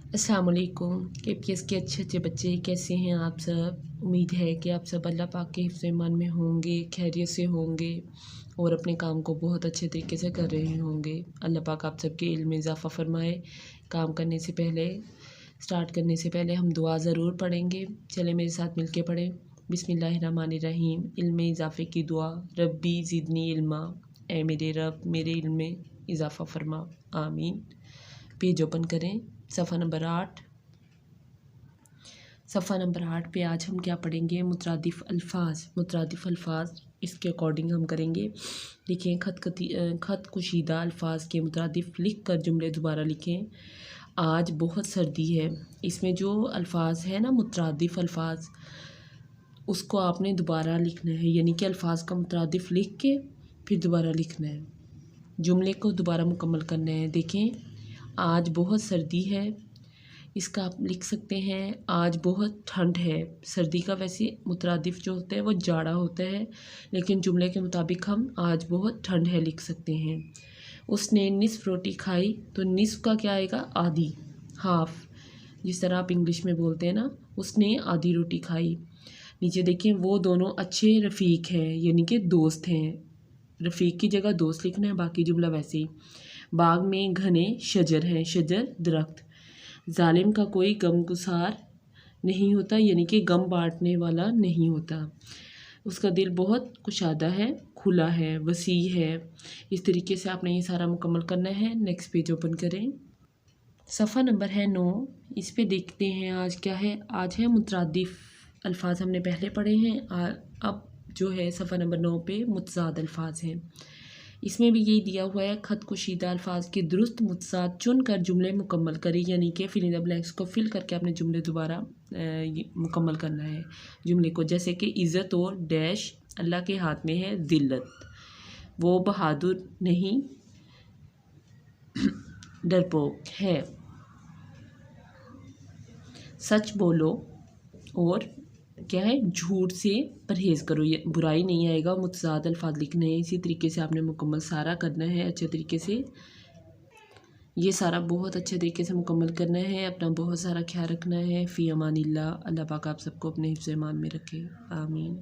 अस्सलाम वालेकुम। केपीएस के अच्छे बच्चे कैसे हैं आप सब। उम्मीद है कि आप सब अल्लाह पाक के हिफ्ज़ ईमान में होंगे, खैरियत से होंगे और अपने काम को बहुत अच्छे तरीके से कर रहे होंगे। अल्लाह पाक आप सबके इल्म में इजाफ़ा फ़रमाए। काम करने से पहले, स्टार्ट करने से पहले हम दुआ ज़रूर पढ़ेंगे। चले मेरे साथ मिल के पढ़ें। बिस्मिल्लाहिर्रहमानिर्रहीम। इल्म में इजाफ़े की दुआ। रब्बी ज़िदनी इल्मा, ए मेरे रब मेरे इल्म में इजाफ़ा फ़रमा, आमीन। पेज ओपन करें, सफ़ा नंबर 8। सफ़ा नंबर 8 पे आज हम क्या पढ़ेंगे, मुतरादिफ़ अल्फाज। मुतरादिफ़ अल्फाज इसके अकॉर्डिंग हम करेंगे। लिखें खत कुशीदा अल्फाज के मुतरादिफ़ लिख कर जुमले दोबारा लिखें। आज बहुत सर्दी है। इसमें जो अल्फाज है ना मुतरादिफ़ अल्फाज, उसको आपने दोबारा लिखना है, यानी कि अल्फाज का मुतरादिफ़ लिख के फिर दोबारा लिखना है, जुमले को दोबारा मुकम्मल करना है। देखें, आज बहुत सर्दी है, इसका आप लिख सकते हैं आज बहुत ठंड है। सर्दी का वैसे मुतरादिफ़ जो होता है वो जाड़ा होता है, लेकिन जुमले के मुताबिक हम आज बहुत ठंड है लिख सकते हैं। उसने निस्फ़ रोटी खाई, तो निस्फ़ का क्या आएगा, आधी, हाफ़, जिस तरह आप इंग्लिश में बोलते हैं ना, उसने आधी रोटी खाई। नीचे देखें, वो दोनों अच्छे रफ़ीक हैं, यानी कि दोस्त हैं। रफ़ीक की जगह दोस्त लिखना है, बाकी जुमला वैसे ही। बाग में घने शजर हैं, शजर दरख्त। जालिम का कोई गमगुसार नहीं होता, यानी कि गम बांटने वाला नहीं होता। उसका दिल बहुत कुशादा है, खुला है, वसी है। इस तरीके से आपने ये सारा मुकम्मल करना है। नेक्स्ट पेज ओपन करें। सफ़ा नंबर है 9। इस पे देखते हैं आज क्या है। आज है मुतरादिफ़ अल्फाज, हमने पहले पढ़े हैं। अब जो है सफ़ा नंबर 9 पे मुतज़ाद अल्फाज हैं। इसमें भी यही दिया हुआ है, खत कुशीदा अल्फाज के दुरुस्त मुतज़ाद चुन कर जुमले मुकम्मल करें, यानी कि फिल इन द ब्लैंक्स को फिल करके आपने जुमले दोबारा मुकम्मल करना है जुमले को। जैसे कि इज़्ज़त और डैश अल्लाह के हाथ में है ज़िल्लत। वो बहादुर नहीं डरपोक है। सच बोलो और क्या है, झूठ से परहेज़ करो, ये बुराई नहीं आएगा। मुतज़ाद अल्फाज लिखने हैं, इसी तरीके से आपने मुकम्मल सारा करना है अच्छे तरीके से। ये सारा बहुत अच्छे तरीके से मुकम्मल करना है। अपना बहुत सारा ख्याल रखना है। फ़ी अमानिल्लाह। अल्लाह पाक आप सबको अपने हिफ्ज़ ईमान में रखे, आमीन।